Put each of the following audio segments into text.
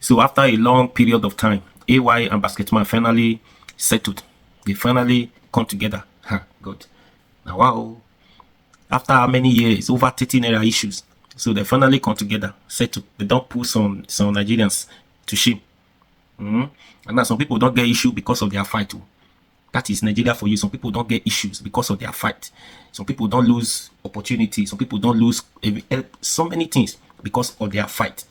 So after a long period of time, AY and BasketMount finally settled. They finally come together. God. Now, wow. After how many years? Over 30Naira issues. So they finally come together, settled. They don't put some Nigerians to shame. And now some people don't get issue because of their fight too. That is Nigeria for you. Some people don't get issues because of their fight. Some people don't lose opportunities. Some people don't lose so many things because of their fight.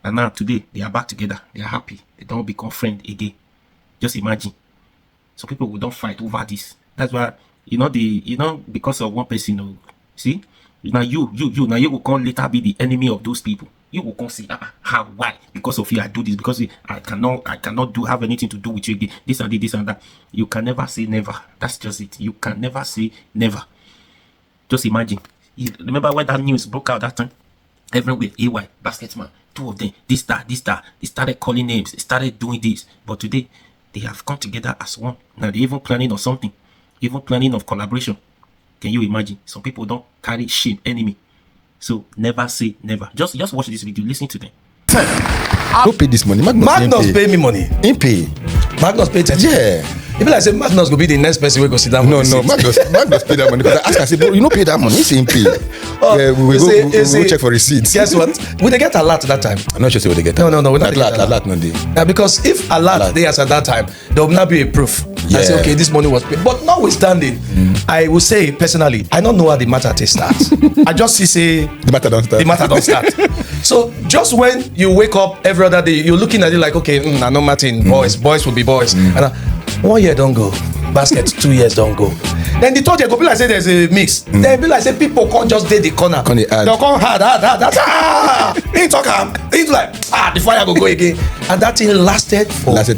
And now today, they are back together. They are happy. They don't become friends again. Just imagine. Some people will don't fight over this. That's why, because of one person, see? Now you will come later be the enemy of those people. You will come say, how, why? Because of you, I do this. Because I cannot have anything to do with you again. This and that. You can never say never. That's just it. You can never say never. Just imagine. Remember when that news broke out that time? Everywhere, AY, BasketMount, two of them, this, that. They started calling names. They started doing this. But today, they have come together as one. Now they're even planning on something. Even planning of collaboration. Can you imagine? Some people don't carry shame, enemy. So never say never. Just watch this video. Listen to them. Who paid this money? Magnus pay me money. He pay. Magnus pay 10. Yeah. If I say Magnus will be the next person we go sit down. No, Magnus pay that money. Because I ask, I say, bro, you don't pay that money. He's saying pay. Yeah, we go check for receipts. Guess what? Will they get alert that time? I'm not sure say they get. No, we're not alert. No, yeah, because if alert they as at that time, there will not be a proof. Yeah. I say, okay, this money was paid. But notwithstanding, I will say personally, I don't know how the matter starts. I just say the matter don't start. So just when you wake up every other day, you're looking at it like, okay, I know Martin, boys will be boys. And 1 year don't go. Basket 2 years don't go. Then the third year go be like say there's a mix. Then be like say people can't just dey the corner. They'll come hard. He talk he's like the fire go again. And that thing lasted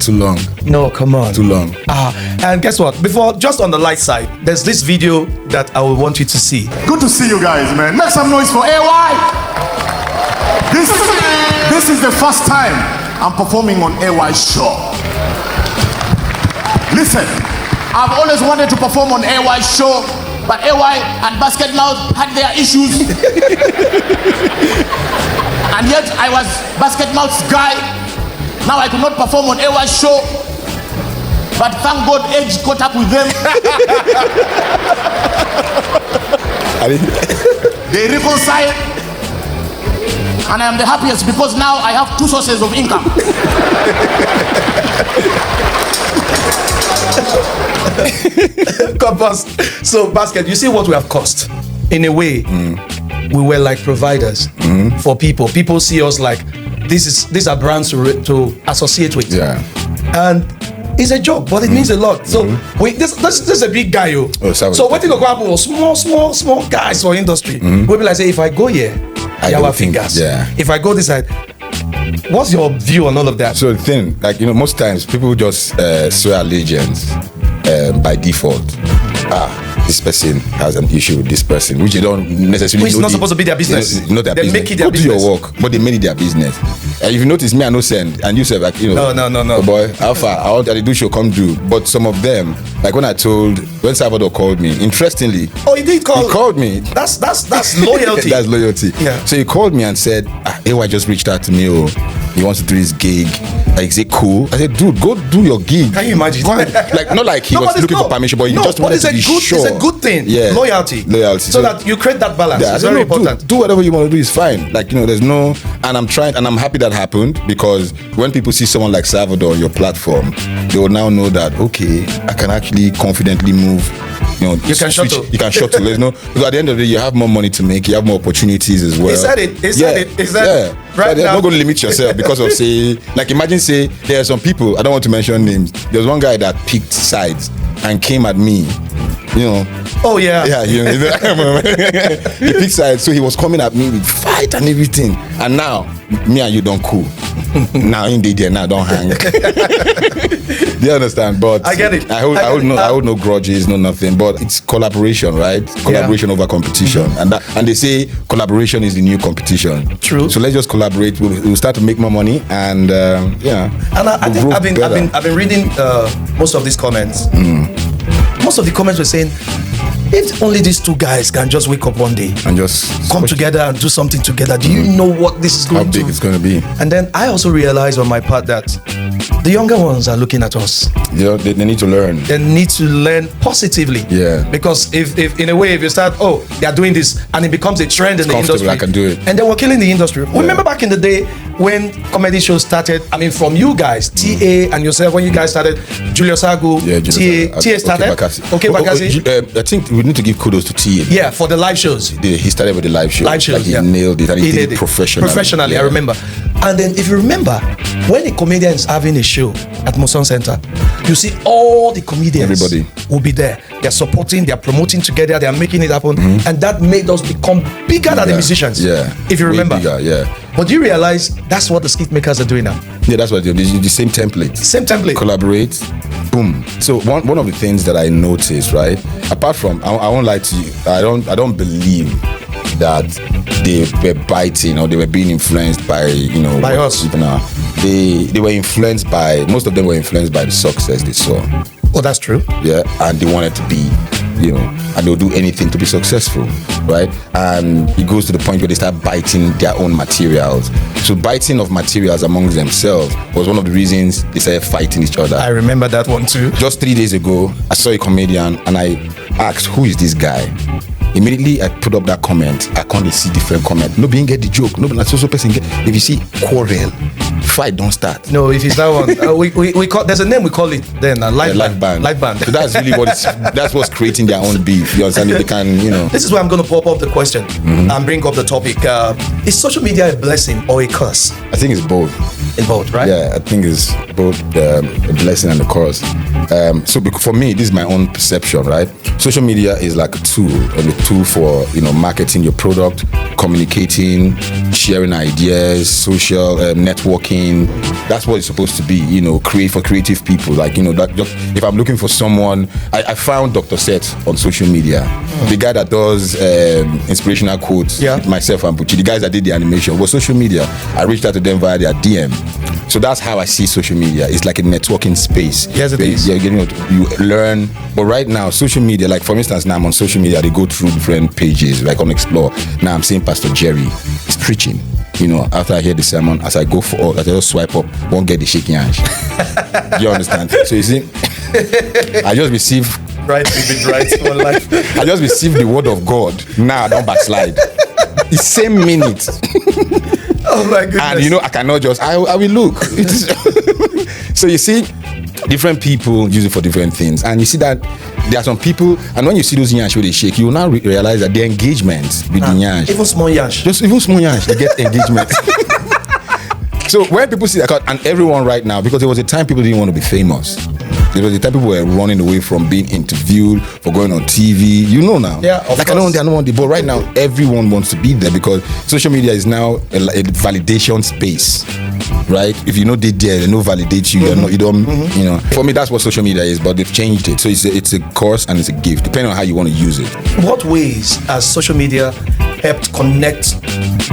too long. No, come on. Too long. And guess what? Before, just on the light side, there's this video that I would want you to see. Good to see you guys, man. Make some noise for AY. This is the first time I'm performing on AY's show. Listen, I've always wanted to perform on AY's show, but AY and BasketMouth had their issues. And yet I was BasketMouth's guy. Now I could not perform on AY's show. But thank God age caught up with them. They reconciled. And I am the happiest because now I have 2 sources of income. So Basket, you see what we have cost. In a way, we were like providers for people. People see us like these are brands to associate with. Yeah. And it's a job, but it means a lot. So this is a big guy, yo. So what you go happen was small guys for industry. We'll be like, say, if I go here, I have fingers. Yeah. If I go this side, what's your view on all of that? So the thing, like, most times people just swear allegiance by default. This person has an issue with this person, which you don't necessarily. Which is not supposed to be their business. Not their business. Make it their business. Do your work, but they made it their business. And if you notice, me I no send, and you say like, No. Oh boy, Alpha, I want to do show come do. But some of them, like when Salvador called me, interestingly, he did call. He called me. That's loyalty. That's loyalty. Yeah. So he called me and said, AY just reached out to me. He wants to do his gig. Like, is it cool? I said, dude, go do your gig. Can you imagine? Like, not like he was looking for permission, but he just wanted to be sure. It's a good thing. Yeah. Loyalty. So that you create that balance. Yeah, it's very important. Do whatever you want to do is fine. Like, there's no, and I'm trying, and I'm happy that happened, because when people see someone like Salvador on your platform, they will now know that, okay, I can actually confidently move. You can shuttle. There's no, because at the end of the day, you have more money to make, you have more opportunities as well. He said it. Right, so now, not going to limit yourself because of imagine there are some people, I don't want to mention names. There's one guy that picked sides and came at me. Oh yeah. Yeah, he picked sides, so he was coming at me with fight and everything. And now me and you don't cool. Now in the day, now don't hang. Do you understand? But I get it. I hold no grudges, no nothing. But it's collaboration, right? Collaboration over competition, and they say collaboration is the new competition. True. So let's just collaborate. We'll start to make more money, and And I think I've been reading most of these comments. Most of the comments were saying, if only these two guys can just wake up one day And just come together and do something together, do you know what this is going how to big it's going to be. And then I also realized on my part that the younger ones are looking at us. You know, they need to learn. They need to learn positively. Yeah. Because if in a way, if you start, they are doing this and it becomes a trend in the industry. I can do it. And then we're killing the industry. Remember back in the day when comedy shows started, I mean, from you guys, TA and yourself, when you guys started, Julius Agu, TA started. Okay, Bakassi. I think we need to give kudos to TA. Yeah, for the live shows. He started with the live shows. Live shows, he nailed it, and he did it professionally. Professionally, I remember. And then if you remember, when a comedian is having a show at Moson Center, you see all the comedians will be there. They're supporting, they're promoting together, they're making it happen. And that made us become bigger than the musicians. Yeah. If you remember. Bigger, But do you realize that's what the skit makers are doing now? Yeah, that's what they're doing. The same template. Same template. Collaborate. Boom. So one of the things that I noticed, right? Apart from, I won't lie to you, I don't believe that they were biting or they were being influenced by, by us. They were influenced by, most of them were influenced by the success they saw. Oh, that's true. Yeah, and they wanted to be, and they'll do anything to be successful, right? And it goes to the point where they start biting their own materials. So biting of materials amongst themselves was one of the reasons they started fighting each other. I remember that one too. Just 3 days ago, I saw a comedian and I asked, who is this guy? Immediately I put up that comment. I can't see different comment. No being get the joke. No, not so person get. If you see quarrel, fight don't start. No, if it's that one, we call. There's a name we call it. Then live band. Live band. So that's really that's what's creating their own beef. You understand? They can, This is where I'm going to pop up the question and bring up the topic. Is social media a blessing or a curse? I think it's both. In both, right? Yeah, I think it's both a blessing and a curse. So for me, this is my own perception, right? Social media is like a tool, and a tool for marketing your product, communicating, sharing ideas, social networking. That's what it's supposed to be. Create for creative people. Like that. Just, if I'm looking for someone, I found Dr. Seth on social media, the guy that does inspirational quotes. Yeah. Myself and Bucci, the guys that did the animation, was social media. I reached out to them via their DM. So that's how I see social media. It's like a networking space. Yes, it is. You learn. But right now, social media, like for instance, now I'm on social media, they go through different pages, like on Explore. Now I'm seeing Pastor Jerry is preaching. After I hear the sermon, as I go for, as I just swipe up, won't get the shaking hands. You understand? So you see, I just receive. Right, for life. I just received the word of God. Now I don't backslide. The same minute. Oh my goodness. And I cannot just, I will look. So you see, different people use it for different things. And you see that there are some people, and when you see those yansh where they shake, you will now realize that their engagement with the yansh. Even small yansh. Just even small yansh, they get engagement. So when people see that, and everyone right now, because there was a time people didn't want to be famous. There was a time people were running away from being interviewed, for going on TV. Now. Yeah, of course. I don't want it. But right now, everyone wants to be there because social media is now a validation space. Right? If they there, they don't validate you. You don't. For me, that's what social media is. But they've changed it. So it's a course and it's a gift, depending on how you want to use it. What ways has social media helped connect?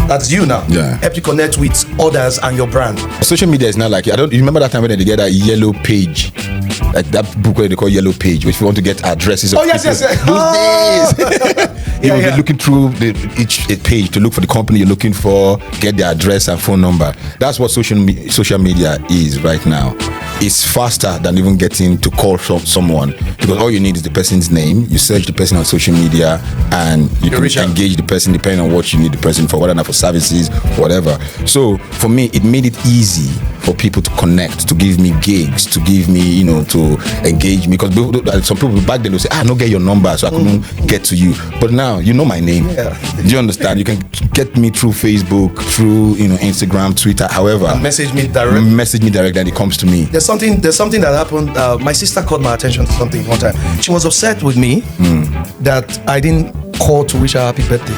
That's you now. Yeah. Help you connect with others and your brand. Social media is not like, you remember that time when they get that yellow page, like that book where they call Yellow Page, which if you want to get addresses of yes. Those days. You will be looking through each page to look for the company you're looking for, get their address and phone number. That's what social media is right now. It's faster than even getting to call someone, because all you need is the person's name. You search the person on social media and you can engage the person depending on what you need the person for, whether or not for services, whatever. So for me, it made it easy for people to connect, to give me gigs, to give me, to engage me. Because some people back then will say, I don't get your number, so I couldn't get to you. But now you know my name. Yeah. Do you understand? You can get me through Facebook, through Instagram, Twitter, however. And message me direct, and it comes to me. There's something that happened. My sister called my attention to something one time. She was upset with me that I didn't call to wish her happy birthday.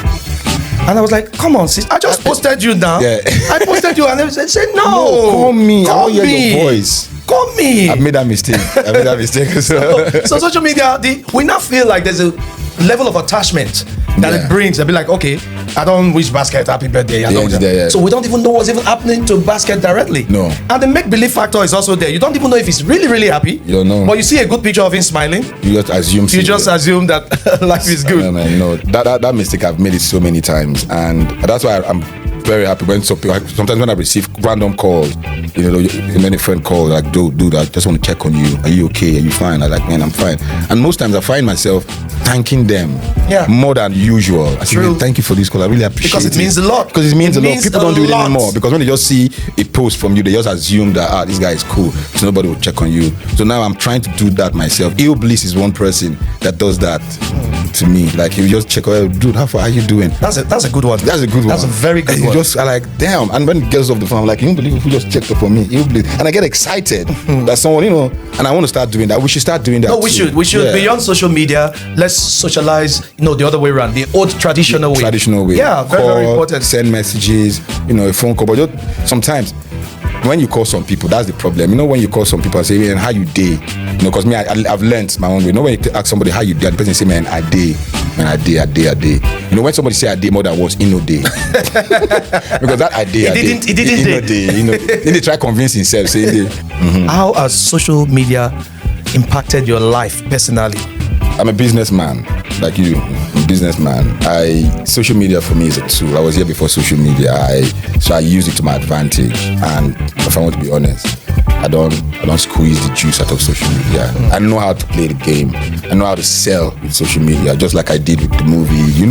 And I was like, come on, sis, I just posted you now. Yeah. I posted you, and they said, no, call me. I want to hear your voice. Call me. I've made that mistake. So social media, we now feel like there's a level of attachment that it brings. They'll be like, okay, I don't wish Basket happy birthday. So we don't even know what's even happening to Basket directly. No. And the make believe factor is also there. You don't even know if he's really, really happy. You don't know. But you see a good picture of him smiling. You just assume. Assume that life is good. No, that mistake I've made it so many times, and that's why I'm very happy when sometimes when I receive random calls, many friend calls like, dude, I just want to check on you. Are you okay? Are you fine? I'm like, man, I'm fine. And most times I find myself thanking them more than usual. I say, thank you for this call. I really appreciate it. Because it means a lot. Because it means a lot. People don't do it anymore. Because when they just see a post from you, they just assume that this guy is cool, so nobody will check on you. So now I'm trying to do that myself. Ill Bliss is one person that does that to me. Like he will just check, dude, how far are you doing? That's a good one. That's a good one. That's a very good one. Just like, damn. And when it gets off the phone, I'm like, you don't believe who just checked up on me. And I get excited that someone, and I want to start doing that. We should start doing that. No, we should. Beyond social media, let's socialize, the other way around, the old traditional way. Yeah, very, very important. Send messages, a phone call. But sometimes when you call some people, that's the problem. When you call some people and say, man, how you day? Because me, I've learned my own way. When you ask somebody how you day, the person say, man, I day. When somebody say I day more than once, no day. Because that I day, he didn't day. Then they try convince himself, say day. How has social media impacted your life personally? I'm a businessman, like you, businessman. Social media for me is a tool. I was here before social media, so I use it to my advantage. And if I want to be honest, I don't squeeze the juice out of social media. I know how to play the game. I know how to sell with social media, just like I did with the movie.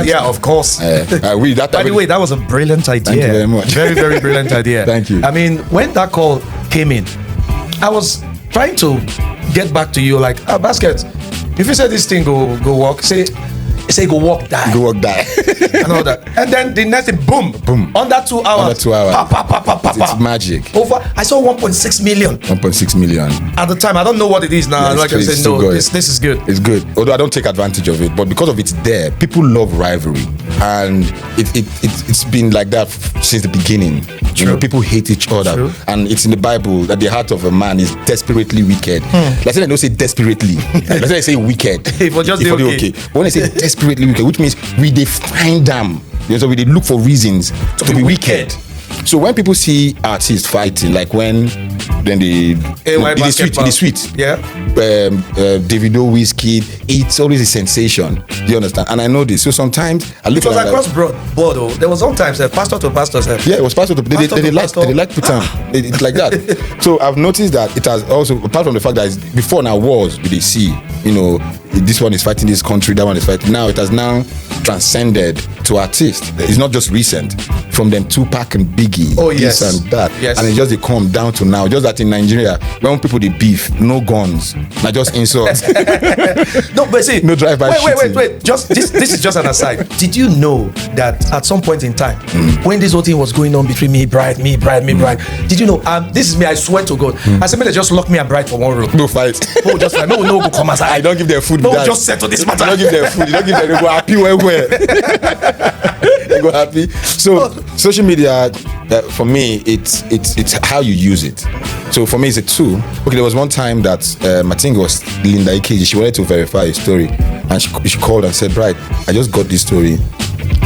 Yeah, of course. By the way, that was a brilliant idea. Thank you very much. Very, very brilliant idea. Thank you. I mean, when that call came in, I was trying to get back to you like, Basket, if you say this thing go walk, say go walk die. Go walk die. And all that. And then the next thing, boom. Under 2 hours. It's magic. I saw 1.6 million. 1.6 million. At the time, I don't know what it is now. Like I said, no, this is good. It's good. Although I don't take advantage of it, but because of it's there, people love rivalry. And it's been like that since the beginning. True. People hate each other. True. And it's in the Bible that the heart of a man is desperately wicked. Like I don't say desperately. Like I say wicked. It was just okay. But when I say desperately wicked, which means we define them. So we look for reasons to be wicked. So when people see artists fighting, like when then in the street, yeah, Davido, Whiskey, it's always a sensation. Do you understand? And I know this. So sometimes I look. It was across board. Though there was sometimes pastor to pastor. Yeah, it was pastor to. They like put on. It's like that. So I've noticed that it has also, apart from the fact that it's, before now wars we see, this one is fighting this country, that one is fighting. Now it has now transcended to artists. It's not just recent. From them Tupac and Biggie, this and that, and it just they come down to now. Just that in Nigeria, when people they beef, no guns, not just insults. No, but see, no drive-by. Wait. Just this is just an aside. Did you know that at some point in time, when this whole thing was going on between me, bride, did you know? This is me. I swear to God. I said, just lock me and bride for one room. No fight. No, just fight. No, go come aside. I don't give them food. No, just settle this matter. I don't give them food. You don't give them. They go happy where. They go happy. So social media, for me, it's how you use it. So for me, it's a tool. Okay, there was one time that I think it was Linda Ikeji. She wanted to verify a story, and she called and said, "Right, I just got this story.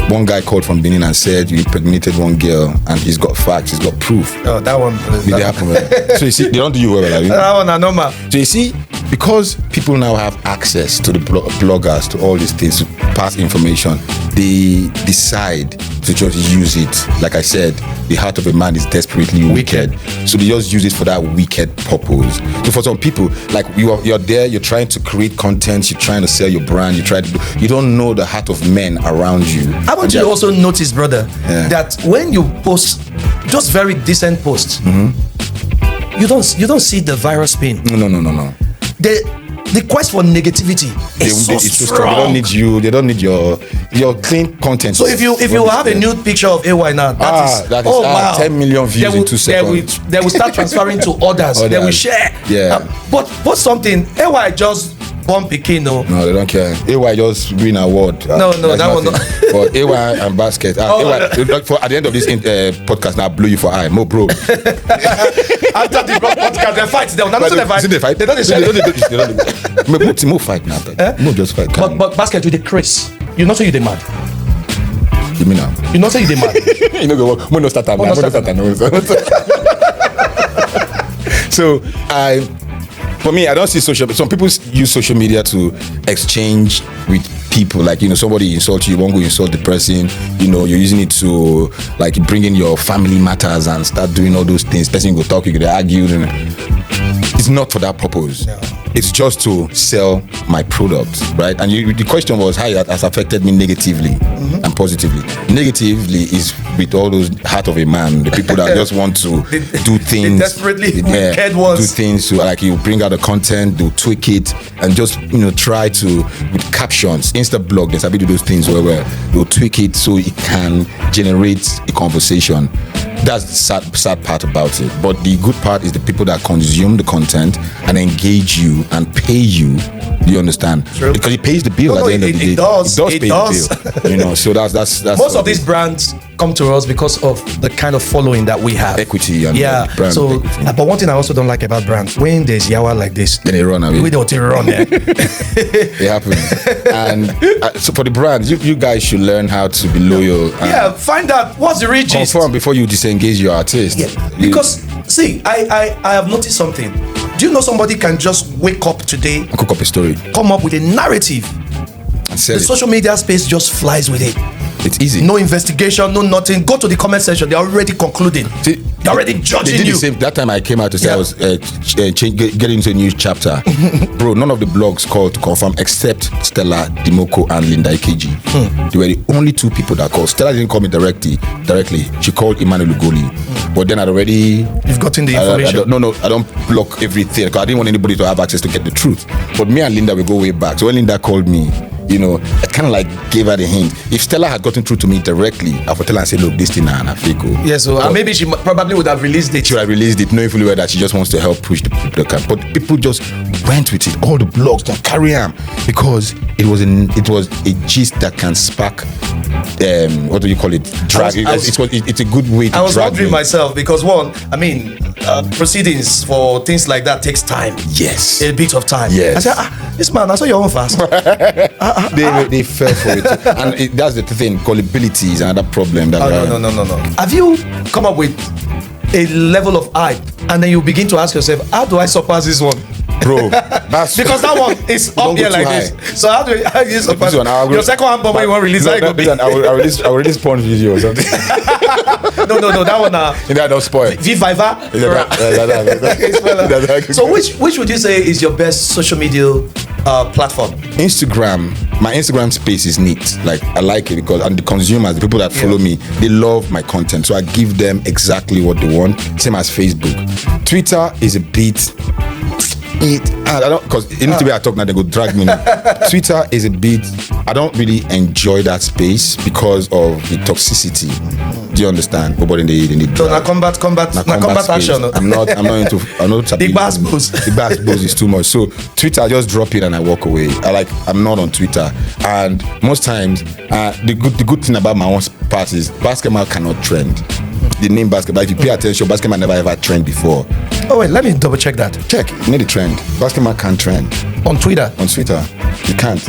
One guy called from Benin and said you impregnated one girl, and he's got facts, he's got proof." Oh, that one. Did it happen? Right? So you see, they don't do you well, I mean? That one, I know, man. So you see, because people now have access to the bloggers, to all these things, to pass information, they decide to just use it. Like I said, the heart of a man is desperately wicked. So they just use it for that wicked purpose. So for some people, like you're there, you're trying to create content, you're trying to sell your brand, you don't know the heart of men around you. I want you to also notice, brother, that when you post just very decent posts, you don't see the viral spin. No. The quest for negativity is so strong. They don't need you. They don't need your clean content. So if you have a nude picture of AY now, that is wow, 10 million views in 2 seconds. They will start transferring to others. They will share. Yeah. But something AY just born Pekin, no, they don't care. AY just win award. No, that one. For AY and Basket. At the end of this podcast, now I blow you for eye, bro. After the podcast, they fight. They don't fight. They don't fight now. No, just fight. But Basket, you the Chris. You not say you the mad. me now. You know say you dey mad. You know go mono start. So for me, I don't see some people use social media to exchange with people. Like, somebody insults you won't go insult the person. You're using it to like bring in your family matters and start doing all those things. Person go talk, you go argue. It's not for that purpose. No. It's just to sell my product, right? And the question was how it has affected me negatively and positively. Negatively is with all those heart of a man, the people that just want to do things. Desperately wicked ones. Do things to like you bring out the content, they'll tweak it, and just try to with captions, Insta blog. There's a bit of those things where they'll tweak it so it can generate a conversation. That's the sad part about it. But the good part is the people that consume the content and engage you and pay you. Do you understand? True. Because it pays the bill at the end of the day. It does pay the bill. So that's most of these brands come to us because of the kind of following that we have. Equity and brand. So, equity. But one thing I also don't like about brands, when there's yawa like this, then they run away. We don't run there. It happens. And so for the brands, you guys should learn how to be loyal. Find out what's the real gist. Confirm before you disengage your artist. Yeah, because see, I have noticed something. Do you know somebody can just wake up today and cook up a story, come up with a narrative, and sell the social media space just flies with it. It's easy. No investigation, no nothing. Go to the comment section. They're already concluding. See, they're already judging they did you. The same. That time I came out to say I was getting into a new chapter. Bro, none of the blogs called to confirm except Stella Dimoko and Linda Ikeji. They were the only two people that called. Stella didn't call me directly. She called Emmanuel Ugoli. But then I'd already... You've gotten the information. I don't block everything because I didn't want anybody to have access to get the truth. But me and Linda, we go way back. So when Linda called me, I kind of like gave her the hint. If Stella had gotten through to me directly, I would tell her and say, look, this thing and fake. Yeah, so maybe she probably would have released it. She would have released it, knowing fully well that she just wants to help push the camp. But people just went with it. All the blogs don't carry on because it was a gist that can spark. What do you call it? Drag. It's a good way to. I was wondering myself because proceedings for things like that takes time. Yes, a bit of time. Yes. I said, this man, I saw your own fast. They fell for it, and that's the thing. Gullibility is another problem. No. Have you come up with a level of hype, and then you begin to ask yourself, how do I surpass this one? Bro, that's because that one is up here like this. So how do you surpass your second album when you want to release? I will release porn video or something. No, that one that don't spoil. V5. So which would you say is your best social media platform? Instagram. My Instagram space is neat. Like I like it because the consumers, the people that follow me, they love my content. So I give them exactly what they want. Same as Facebook. Twitter is a bit. I don't, because it needs to be I talk now, they go drag me now. Twitter is a bit, I don't really enjoy that space because of the toxicity. Do you understand? Nobody in the so now combat action. I'm not into the bass boost. The bass boost is too much. So Twitter, I just drop it and I walk away. I'm not on Twitter. And most times the good thing about my own part is BasketMount cannot trend. The name BasketMount, if you pay attention, BasketMount never ever trend before. Oh wait, let me double check that. Check, you need the trend. BasketMount can't trend. On Twitter? On Twitter. You can't.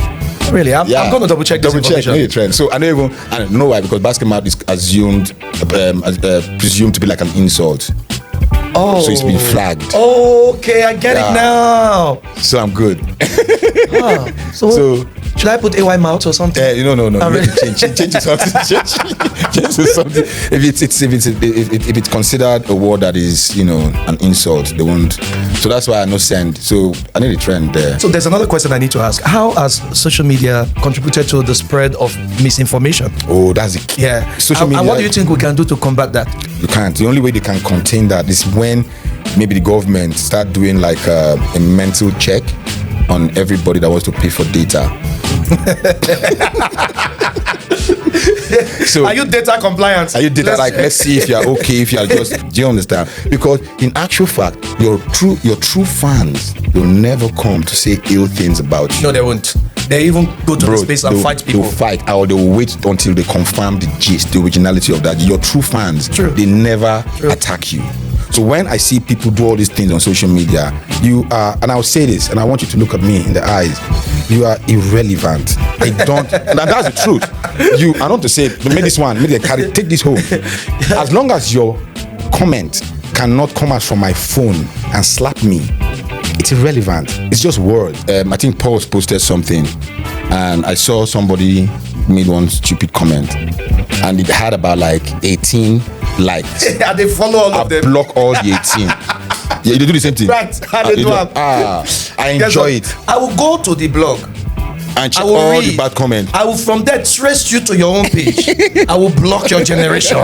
Really? I'm going to double check this information. Double check, trend. So I don't know why, because BasketMount is presumed to be like an insult. Oh. So it's been flagged. Okay, I get it now. So I'm good. So should I put AY mouth or something? No. Change to something. Change to something. If it's considered a word that is, an insult, they won't. So that's why I no send. So I need a trend there. So there's another question I need to ask. How has social media contributed to the spread of misinformation? Oh, that's the key. Yeah. Social media. And what do you think we can do to combat that? You can't. The only way they can contain that is when maybe the government start doing like a mental check on everybody that wants to pay for data. So are you data compliant? Are you data let's see if you're okay, if you're just, do you understand? Because in actual fact, your true fans will never come to say ill things about you. No, they won't. They even go to the space and fight people. They'll fight, or they'll wait until they confirm the gist, the originality of that. Your true fans, they never attack you. So when I see people do all these things on social media, you are, and I'll say this, and I want you to look at me in the eyes, you are irrelevant. I don't, and that's the truth. I want to say, make this one, take this home. As long as your comment cannot come out from my phone and slap me, it's irrelevant. It's just words. I think Paul's posted something, and I saw somebody made one stupid comment, and it had about like 18 likes. And they follow all of them. Block all the 18. Yeah, you do the same thing. Right. I enjoy it. I will go to the blog and check all the bad comments. I will from there trace you to your own page. I will block your generation.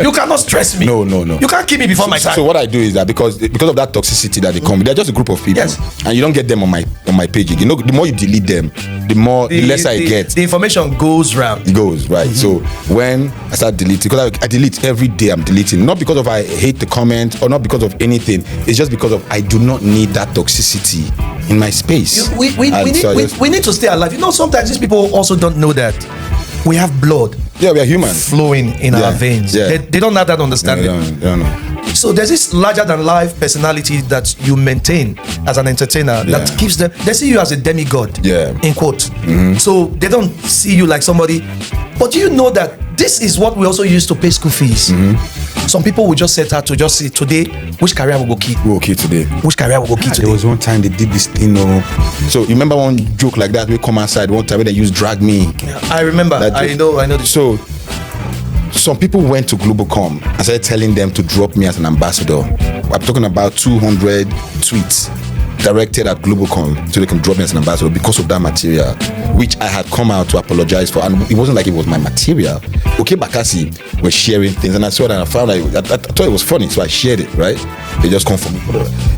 You cannot stress me. No. You can't keep me before my time. So what I do is that because of that toxicity that they come with, they're just a group of people. Yes. And you don't get them on my page. You know, the more you delete them, the lesser I get. The information goes round. It goes, right. So when I start deleting, because I delete every day, I'm deleting. Not because of I hate the comment or not because of anything. It's just because of I do not need that toxicity in my space. We need to stay alive. You know, sometimes these people also don't know that we have blood. Yeah, we are human. Flowing in our veins. Yeah. They don't have that understanding. They don't know. So there's this larger than life personality that you maintain as an entertainer that gives them, they see you as a demigod, in quote. So they don't see you like somebody. But do you know that this is what we also use to pay school fees? Some people will just set out to just say, today, which career will go key? We'll key today. Which career will go key today? There was one time they did this thing. So you remember one joke like that? We come outside one time where they used drag me. I remember. I know this. So some people went to Globalcom and started telling them to drop me as an ambassador. I'm talking about 200 tweets directed at Globalcom so they can drop me as an ambassador because of that material, which I had come out to apologize for. And it wasn't like it was my material. Okay, Bakassi were sharing things, and I saw that and I found I thought it was funny, so I shared it, right? They just come for me.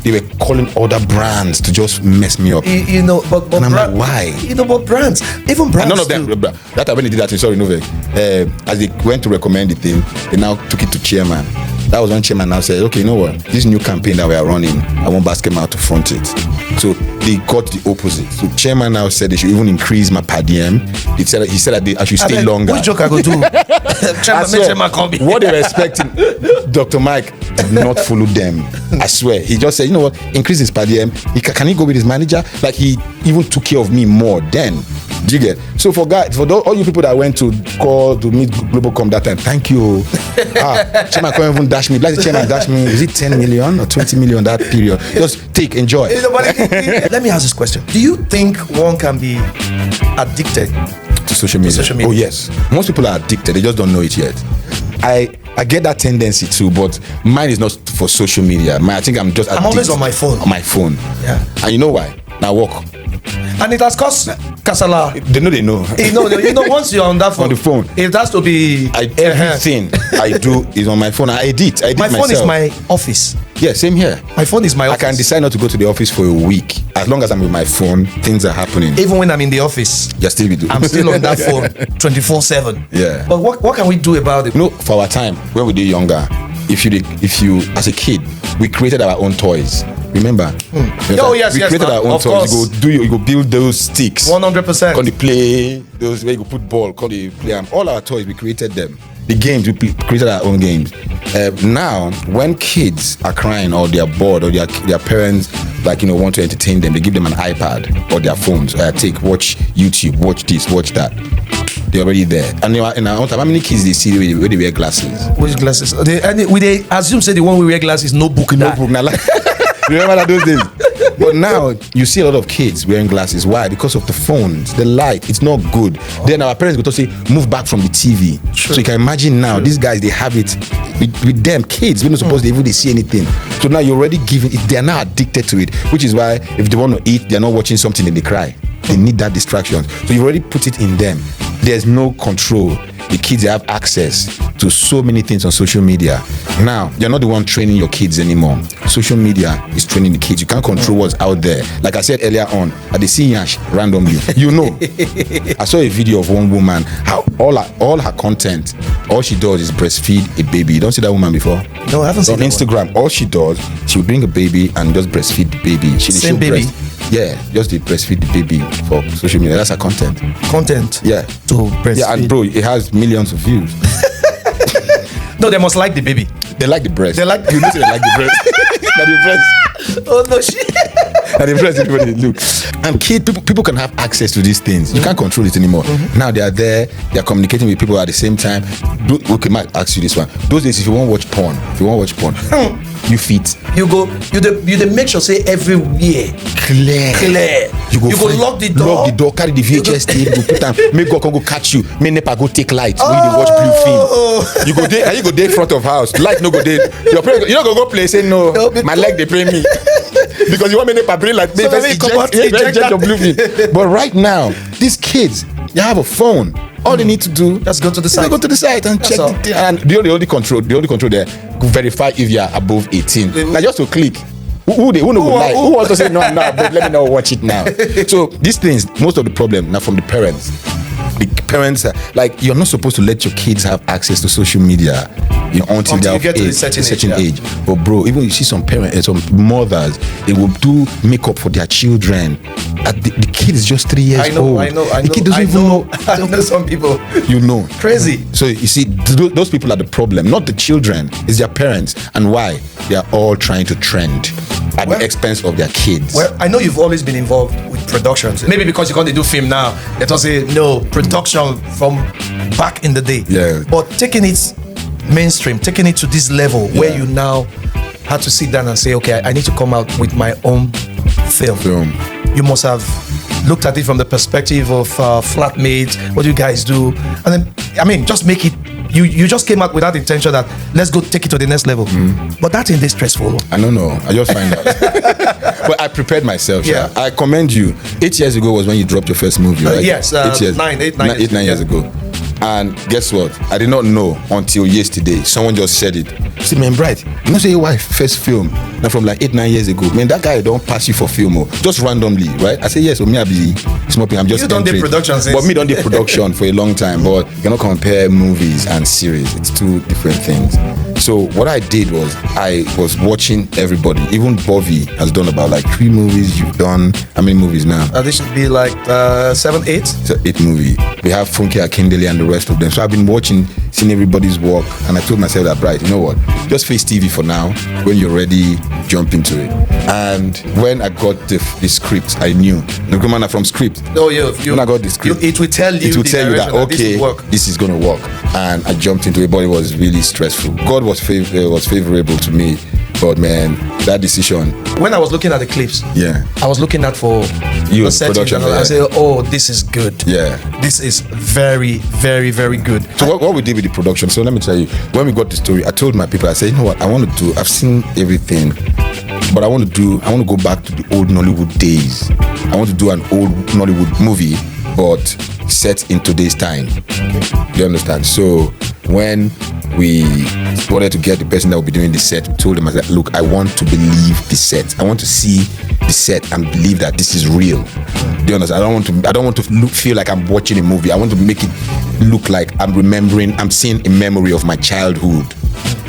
They were calling other brands to just mess me up. You know, but and I'm like, why? You know, but brands, even brands. And none of them, that time when they did that, sorry, Novek, as they went to recommend the thing, they now took it to chairman. That was when chairman now said, okay, you know what? This new campaign that we are running, I want BasketMount to front it. So they got the opposite. So chairman now said they should even increase my per diem. He said that I should stay longer. Which joke I go do? Chairman come be. What they were expecting, Dr. Mike did not follow them. I swear. He just said, you know what? Increase his per diem. Can he go with his manager? Like he even took care of me more then. Do you get? So for all you people that went to meet Globalcom that time, thank you. Chairman can't even dash me. Like the chairman dash me. Is it 10 million or 20 million that period? Just take, enjoy. Let me ask this question. Do you think one can be addicted to social media? Oh yes. Most people are addicted. They just don't know it yet. I get that tendency too, but mine is not for social media. I think I'm just addicted. I'm always on my phone. On my phone. Yeah. And you know why? Now walk. And it has caused kasala. They know. You know, once you're on that phone, on the phone, it has to be. Everything I do is on my phone. I edit my phone myself. Is my office. Yeah, same here. My phone is my office. I can decide not to go to the office for a week. As long as I'm with my phone, things are happening. Even when I'm in the office, you're still with I'm still on that phone 24/7. Yeah. But what can we do about it? You know, for our time when we were younger, if you as a kid, we created our own toys. Remember? Oh yes, we created our own toys. You go build those sticks. 100%. Call the play those where you go put ball. Call the play. All our toys, we created them. The games, we created our own games. Now, when kids are crying or they are bored or their parents want to entertain them, they give them an iPad or their phones. Watch YouTube, watch this, watch that. They're already there. And in our own time, how many kids they see where they wear glasses? Which glasses? They assume say the one we wear glasses, no book. Remember that those days? But now you see a lot of kids wearing glasses. Why? Because of the phones, the light. It's not good. Then our parents go to say, move back from the TV. True. So you can imagine now, these guys, they have it with them. Kids, we're not supposed to even see anything. So now you're already giving it. They're now addicted to it, which is why if they want to eat, they're not watching something and they cry. They need that distraction. So you've already put it in them. There's no control. The kids have access to so many things on social media. Now, you're not the one training your kids anymore. Social media is training the kids. You can't control what's out there. Like I said earlier on, at the Yash randomly. You know. I saw a video of one woman, how all her content, all she does is breastfeed a baby. You don't see that woman before? No, I haven't seen on Instagram. All she does, she will bring a baby and just breastfeed the baby. Same baby? Yeah, just to breastfeed the baby for social media. That's her content. Content? Yeah. To breastfeed. Yeah, and bro, it has millions of views. No, they must like the baby. They like the breast. You know they like the breast. That impress. Oh no, shit. That impress everybody. Look, and people can have access to these things. You can't control it anymore. Now they are there. They are communicating with people at the same time. Okay, Mike, ask you this one. Those days, if you want to watch porn, you fit. You dey make sure say everywhere clear. You go lock the door, carry the VHS tape, go put am. Make God come go catch you. Make NEPA go take light when you dey watch blue film. You go there in front of house. Light no go there. You not go play. Say no. My leg they pay me because you want me NEPA bring like So first eject your blue film. But right now, these kids, they have a phone. All they need to do, just go to the site. They go to the site and check it. And the only control there, verify if you are above 18. Like just to click. Who wants to say no, but let me not watch it now. So these things, most of the problem now from the parents. The parents are like, you're not supposed to let your kids have access to social media, until they get to a certain age. But bro, even you see some parents, some mothers, they will do makeup for their children. The kid is just 3 years old. I know. The kid doesn't even know. I know some people. Crazy. So you see, those people are the problem, not the children. It's their parents. And why? They are all trying to trend at the expense of their kids. Well, I know you've always been involved with productions. Maybe because you can't do film now. Let us say no production from back in the day. Yeah. But taking it mainstream, taking it to this level where you now have to sit down and say, okay, I need to come out with my own film. You must have looked at it from the perspective of flatmates. What do you guys do? And then, just make it. You just came out with that intention that let's go take it to the next level. But that ain't this stressful. I don't know. I just find out. But I prepared myself. Yeah. I commend you. 8 years ago was when you dropped your first movie, right? Yes. 8 years. 9 years ago. And guess what? I did not know until yesterday. Someone just said it. See, man, Bright, you know, say your wife first film now from like 8-9 years ago. Man, that guy don't pass you for film, just randomly, right? I say yes, so me I be smoking. I'm just. You don't do production, but me don't do production for a long time. But you cannot compare movies and series. It's two different things. So what I did was I was watching everybody. Even Bobby has done about like 3 movies. You've done how many movies now? This should be like 7, 8. It's an 8 movie. We have Funke Akindele and the rest of them. So I've been watching, seeing everybody's work, and I told myself that, Bright, you know what? Just face TV for now. When you're ready, jump into it. And when I got the script, I knew. No man from script. Oh, when I got the script, it will tell you that okay, this is gonna work. And I jumped into it, but it was really stressful. God was favorable to me, but man, that decision. When I was looking at the clips, I was looking at for the production. I said, oh, this is good. Yeah, this is very, very, very good. So what we did with the production. So let me tell you, when we got the story, I told my people, I said, you know what, I want to do. I've seen everything, but I want to go back to the old Nollywood days. I want to do an old Nollywood movie, but set in today's time. Do you understand? So when we wanted to get the person that will be doing the set, we told them, I said, look, I want to believe the set. I want to see the set and believe that this is real. Do you understand? I don't want to feel like I'm watching a movie. I want to make it look like I'm seeing a memory of my childhood.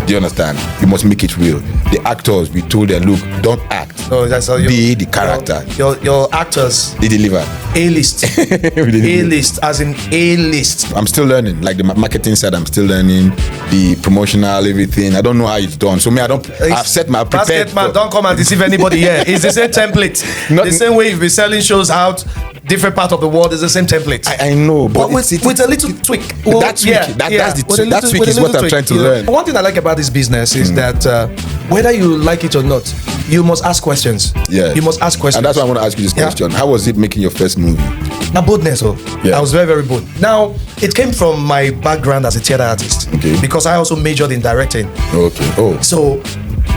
Do you understand? You must make it real. The actors, we told them, look, don't act. Oh, that's how be the character. Your actors. They deliver. A-list. A-list, as in A-list. I'm still learning. Like the marketing side, I'm still learning. The promotional, everything. I don't know how it's done. So I've set my prepared. BasketMount, don't come and deceive anybody here. It's the same template. The same way you've been selling shows out. Different part of the world is the same template. I know, but with a little tweak. Well, that's tweak. That tweak is what I'm trying to learn. One thing I like about this business is that whether you like it or not, you must ask questions. Yeah, you must ask questions. And that's why I want to ask you this question. How was it making your first movie? Now, boldness. I was very, very bold. Now, it came from my background as a theater artist. Okay. Because I also majored in directing. Okay. Oh. So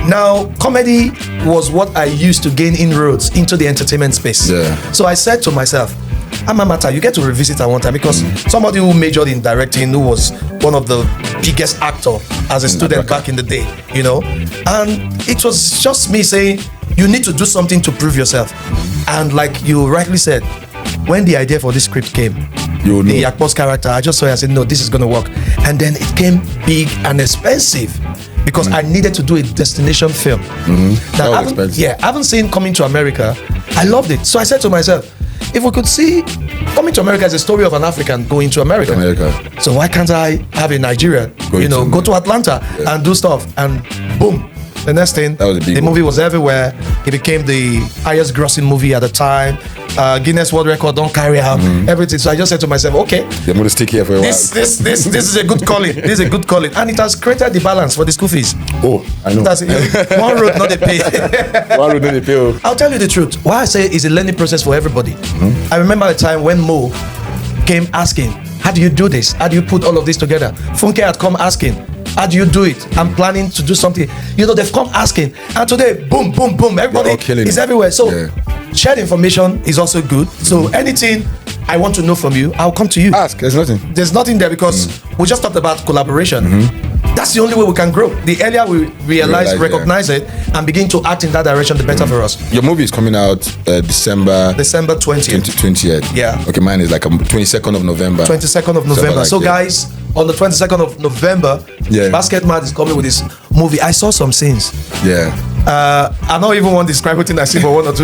now, comedy was what I used to gain inroads into the entertainment space. Yeah. So I said to myself, Amamata, you get to revisit her one time, because somebody who majored in directing, who was one of the biggest actor as a student back in the day, and it was just me saying, you need to do something to prove yourself. And like you rightly said, when the idea for this script came, the Akpos character, I just saw it, I said, no, this is going to work. And then it came big and expensive, because I needed to do a destination film. I haven't seen Coming to America. I loved it. So I said to myself, if we could see Coming to America as a story of an African going to America. So why can't I have a Nigerian, go to Atlanta and do stuff? And boom, The next thing, That was a big the one. movie was everywhere. It became the highest grossing movie at the time. Guinness World Record don't carry out everything. So I just said to myself, okay, I'm going to stick here for a while. this is a good calling. This is a good calling, and it has created the balance for the school fees. Oh, I know. That's it. One road, not a pay. Why would they pay? I'll tell you the truth. Why I say it's a learning process for everybody. I remember a time when Mo came asking, how do you do this? How do you put all of this together? Funke had come asking, how do you do it? I'm planning to do something. You know, they've come asking. And today, boom, boom, boom. Everybody all killing is it. everywhere. So Yeah. shared information is also good. So anything I want to know from you, I'll come to you. Ask. There's nothing. There's nothing there because we just talked about collaboration. That's the only way we can grow. The earlier we realize, recognize it, and begin to act in that direction, the better for us. Your movie is coming out December December 20th. 20th. Yeah. Okay, mine is like 22nd of November. 22nd of November. Like, So yeah. guys, on the 22nd of November, Yeah. BasketMouth is coming with this movie. I saw some scenes. Yeah. I don't even want to describe what I see for one or two